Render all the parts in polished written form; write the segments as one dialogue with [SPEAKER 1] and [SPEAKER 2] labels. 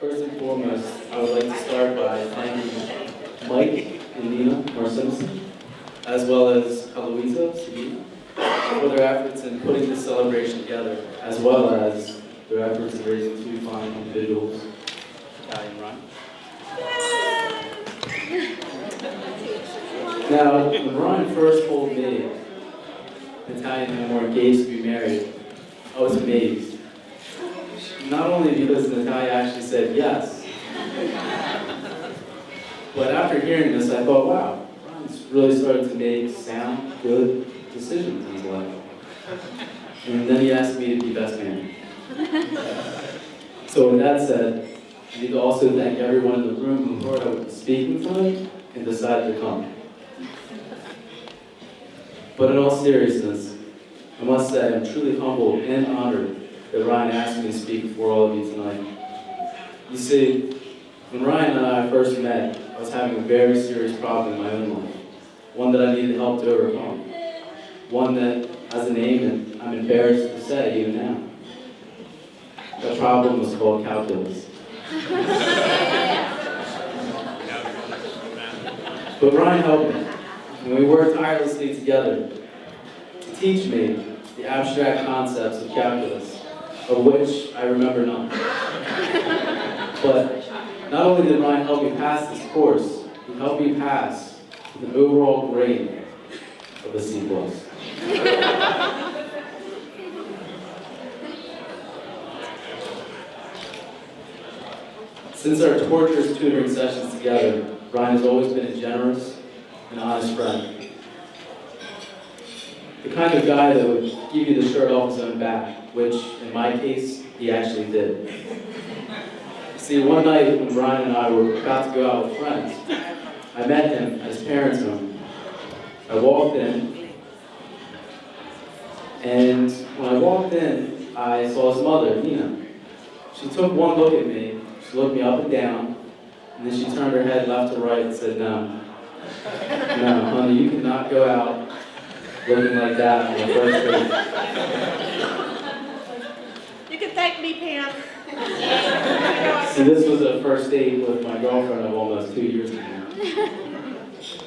[SPEAKER 1] First and foremost, I would like to start by thanking Mike and Nina Marcimpson, as well as Eloisa Sabine, for their efforts in putting this celebration together, as well as their efforts in raising two fine individuals, Kai and Ryan. Now, when Ryan first told me Natalia and him were engaged to be married, I was amazed. Not only because Natalia actually said yes, but after hearing this, I thought, wow, Ryan's really started to make sound, good decisions in his life. And then he asked me to be best man. So with that said, I need to also thank everyone in the room who heard I would be speaking tonight and decided to come. But in all seriousness, I must say I'm truly humbled and honored that Ryan asked me to speak before all of you tonight. You see, when Ryan and I first met, I was having a very serious problem in my own life, one that I needed help to overcome, one that has a name that I'm embarrassed to say even now. That problem was called calculus. But Ryan helped me, and we worked tirelessly together to teach me the abstract concepts of calculus, of which I remember none. But not only did Ryan help me pass this course, he helped me pass with an overall grade of a C+. Since our torturous tutoring sessions together, Ryan has always been a generous and honest friend. The kind of guy that would give you the shirt off his own back, which, in my case, he actually did. See, one night when Ryan and I were about to go out with friends, I met him at his parents' home. I walked in, and when I walked in, I saw his mother, Nina. She took one look at me, she looked me up and down, and then she turned her head left to right and said, no, honey, you cannot go out looking like that on the first date.
[SPEAKER 2] You can thank me, Pam.
[SPEAKER 1] See, this was a first date with my girlfriend of almost 2 years ago.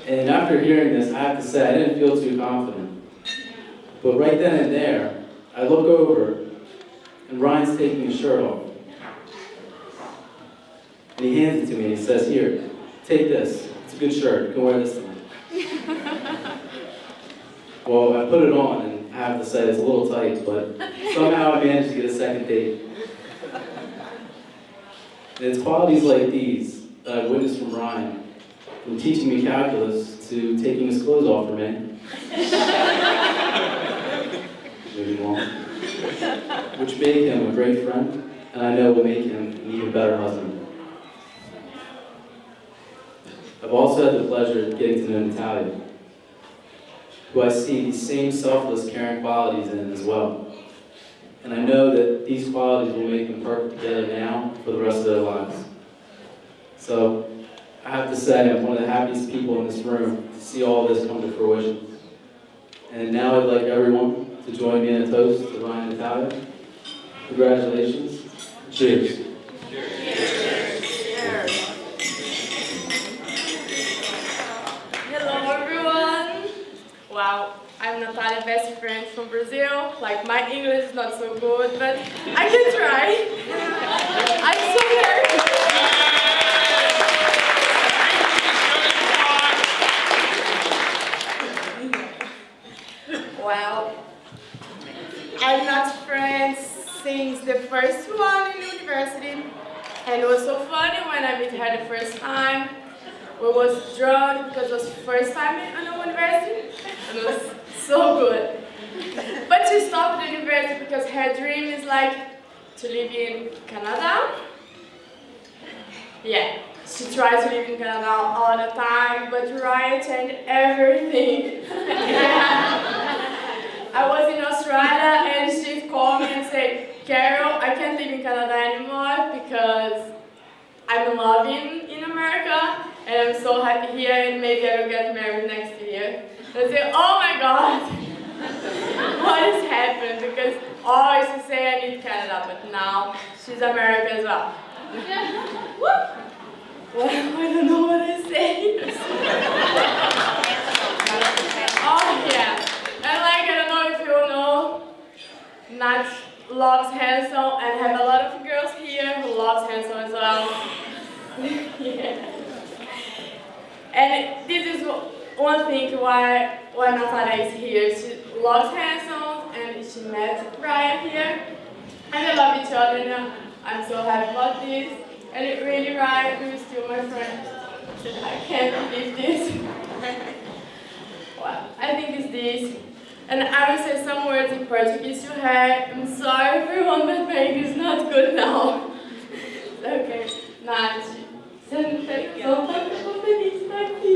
[SPEAKER 1] And after hearing this, I have to say, I didn't feel too confident. But right then and there, I look over, and Ryan's taking his shirt off. And he hands it to me, and he says, here, take this. It's a good shirt. You can wear this tonight. Well, I put it on, and I have to say, it's a little tight, but somehow I managed to get a second date. And it's qualities like these that I witnessed from Ryan, from teaching me calculus to taking his clothes off for me. Maybe more. Which made him a great friend, and I know will make him an even better husband. I've also had the pleasure of getting to know Natalia, who I see these same selfless, caring qualities in as well. And I know that these qualities will make them perfect together now for the rest of their lives. So, I have to say, I'm one of the happiest people in this room to see all this come to fruition. And now I'd like everyone to join me in a toast to Ryan and Natalia. Congratulations. Cheers.
[SPEAKER 3] Hello everyone! Wow, I'm Natalia's best friend from Brazil. Like, my English is not so good, but I can try. I'm so nervous. Well, I'm not friends since the first one in university. And it was so funny when I met her the first time. We was drunk because it was first time in the university, and it was so good. But she stopped the university because her dream is like to live in Canada. Yeah, she tried to live in Canada all the time, but Ryan changed everything. I was in Australia and she called me and said, Carol, I can't live in Canada anymore because I'm loving in America. And I'm so happy here, and maybe I will get married next year. I say, oh my God, what has happened? Because always she say I need Canada, but now she's American as well. Well, I don't know what I say. Oh yeah, and like I don't know if you know, Nat loves Hanson and have a lot of girls here who loves Hanson as well. Yeah. And this is one thing why Natalia is here. She loves Hanson and she met Ryan here. And they love each other now. I'm so happy about this. And it really, Ryan, you're still my friend. I can't believe this. Well, I think it's this. And I will say some words in Portuguese to her. I'm sorry everyone, but my English is not good now. Okay, Nath. Você não tem som, tá muito feliz de estar aqui.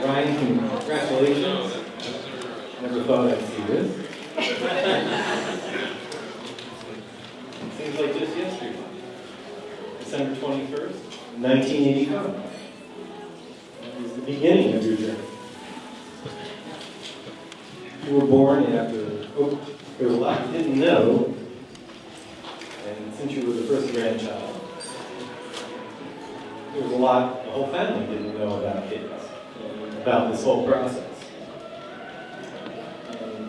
[SPEAKER 4] Ryan, congratulations. Never thought I'd see this. Seems like just yesterday. December 21st, 1985. That was the beginning of your journey. You were born after, there was a lot you didn't know, and since you were the first grandchild, there was a lot the whole family didn't know about kids, about this whole process.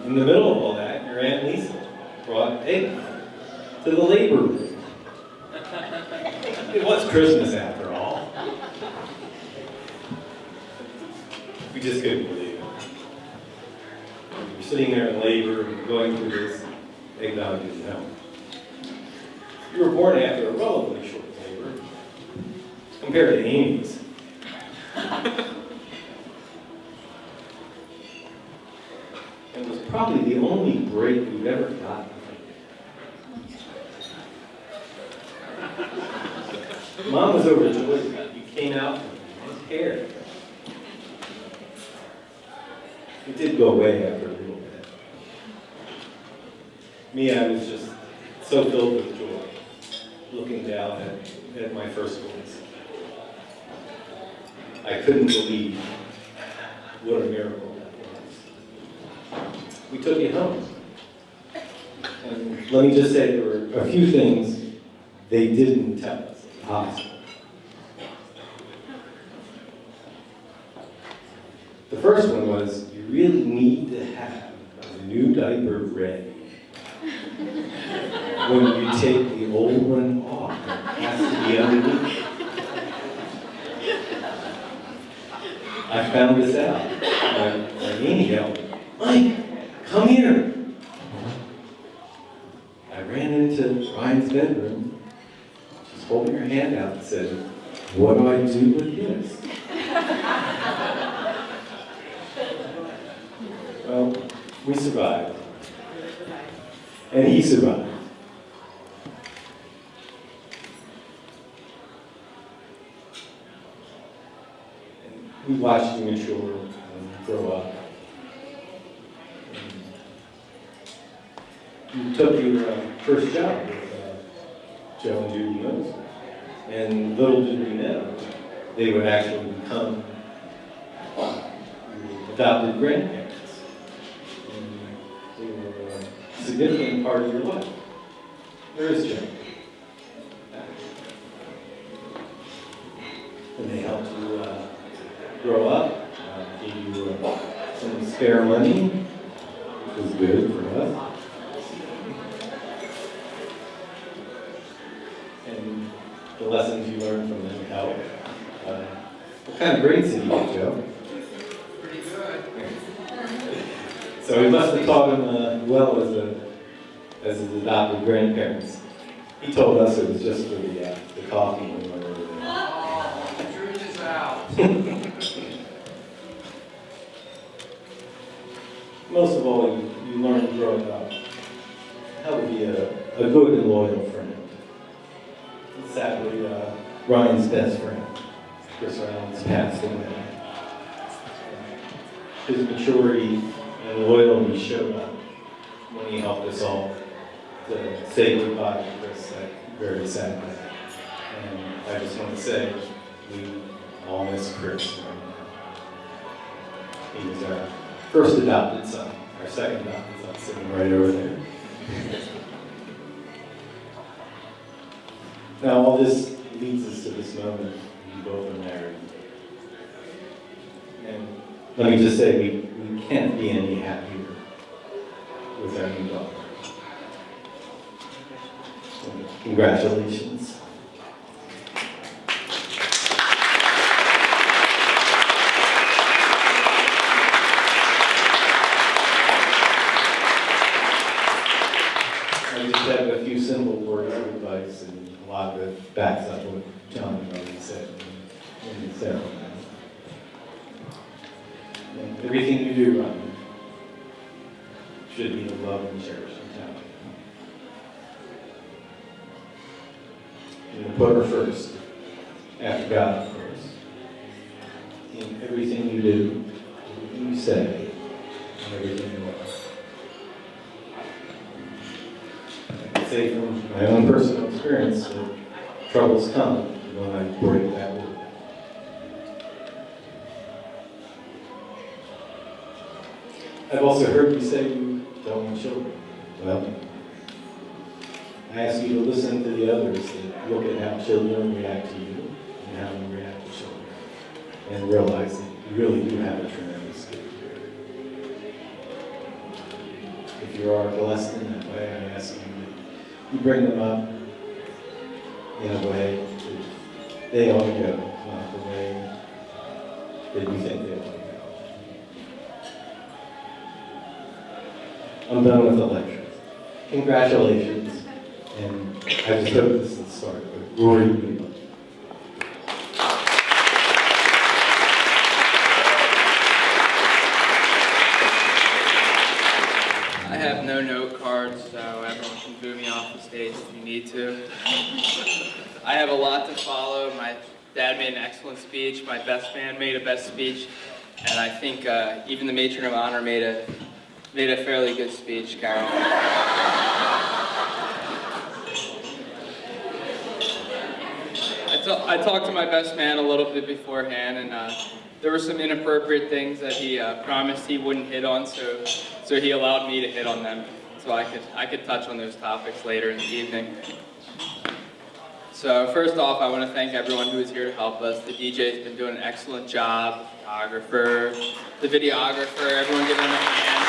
[SPEAKER 4] In the middle of all that, your Aunt Lisa brought egg to the labor room. It was Christmas after all. We just couldn't believe it. You're sitting there in labor and going through this, eggnog didn't help. You were born after a relatively short labor compared to Amy's. It was probably the only break we've ever gotten. Mom was overjoyed that you came out with hair. It did go away after a little bit. Me, I was just so filled with joy, looking down at my first ones. I couldn't believe what a miracle that was. We took you home. And let me just say there were a few things they didn't tell us at the hospital. The first one was, you really need to have a new diaper ready. When you take the old one off, it has to be underneath. I found this out. My Amy yelled, Mike, come here. I ran into Ryan's bedroom. She's holding her hand out and said, what do I do with this? Well, we survived. And he survived. And we watched you mature and grow up. You took your first job with Joe and Judy Moses. And little did we know, they would actually become your adopted grandparents. And they were a significant part of your life. Where is Joe? And they helped you grow up, gave you some spare money, which was good for us. And the lessons you learned from them helped. What kind of grades did you get, Joe?
[SPEAKER 5] Pretty good.
[SPEAKER 4] So he must have taught him well as his adopted grandparents. He told us it was just for the coffee when we were over there.
[SPEAKER 5] Oh, the truth is out.
[SPEAKER 4] Most of all, you learned growing up how to be a good and loyal friend. Sadly, Ryan's best friend, Chris Reynolds, passed away. His maturity and loyalty showed up when he helped us all to say goodbye to Chris that very sad day. And I just want to say, we all miss Chris right now. He was our first adopted son, our second adopted son, sitting right over there. Now, all this leads us to this moment. You both are married. And let me just say, we can't be any happier with our new daughter. So, congratulations. I just have a few simple words of advice, and a lot of it backs up what John already said in the ceremony. And everything you do, Ron, should be to love and cherish Natalia. And to put her first, after God, of course, in everything you do, everything you say, and everything you are. I can say from my own personal experience that troubles come when I break that word. I've also heard you say you don't want children. Well, I ask you to listen to the others that look at how children react to you and how you react to children, and realize that you really do have a tremendous gift. If you are blessed in that way, I ask you that you bring them up in a way that they ought to go, not the way that you think they ought to go. I'm done with the lecture. Congratulations, and I just hope this is the start of a glory to be.
[SPEAKER 5] I have no note cards, so everyone can boo me off the stage if you need to. I have a lot to follow. My dad made an excellent speech. My best man made a best speech. And I think even the matron of honor made a fairly good speech, Carol. I talked to my best man a little bit beforehand, and there were some inappropriate things that he promised he wouldn't hit on, so he allowed me to hit on them, so I could touch on those topics later in the evening. So first off, I want to thank everyone who is here to help us. The DJ's been doing an excellent job, the photographer, the videographer, everyone giving them a hand.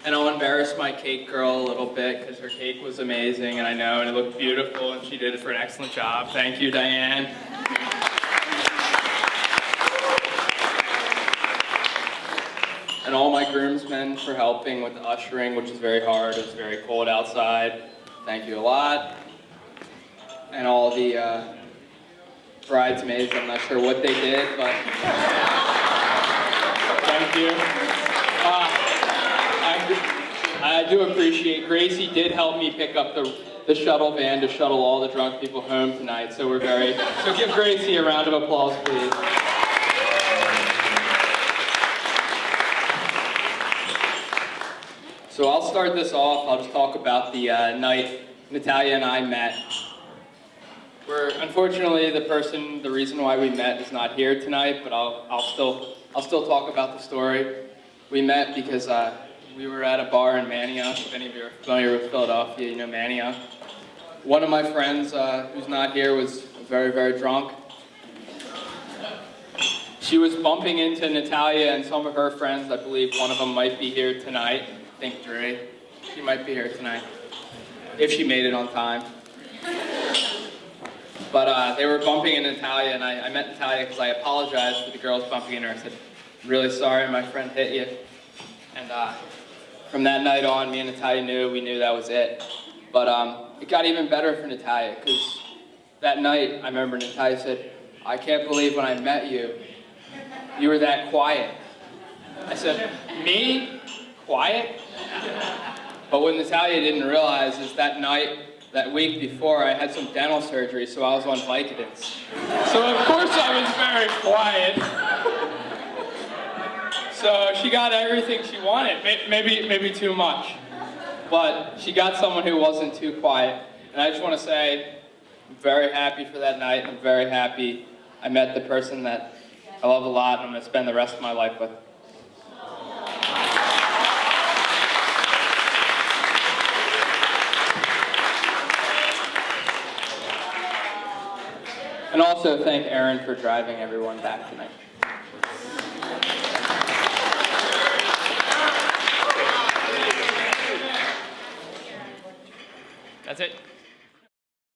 [SPEAKER 5] And I'll embarrass my cake girl a little bit because her cake was amazing, and I know, and it looked beautiful, and she did it for an excellent job. Thank you, Diane. And all my groomsmen for helping with the ushering, which is very hard. It was very cold outside. Thank you a lot. And all the bridesmaids, I'm not sure what they did, but thank you. I do appreciate, Gracie did help me pick up the shuttle van to shuttle all the drunk people home tonight, so so give Gracie a round of applause, please. So I'll start this off. I'll just talk about the night Natalia and I met. Unfortunately, the reason why we met is not here tonight, but I'll still talk about the story. We met because we were at a bar in Manioc. If any of you are familiar with Philadelphia, you know Manioc. One of my friends who's not here was very, very drunk. She was bumping into Natalia and some of her friends. I believe one of them might be here tonight. I think Dre. She might be here tonight, if she made it on time. But they were bumping into Natalia, and I met Natalia because I apologized for the girls bumping into her. I said, really sorry, my friend hit you. And from that night on, me and Natalia we knew that was it. But it got even better for Natalia, because that night, I remember Natalia said, I can't believe when I met you, you were that quiet. I said, me? Quiet? But what Natalia didn't realize is that week before, I had some dental surgery, so I was on Vicodins. So of course I was very quiet. So she got everything she wanted, maybe too much. But she got someone who wasn't too quiet. And I just want to say, I'm very happy for that night. I'm very happy I met the person that I love a lot and I'm going to spend the rest of my life with. And also thank Aaron for driving everyone back tonight. That's it.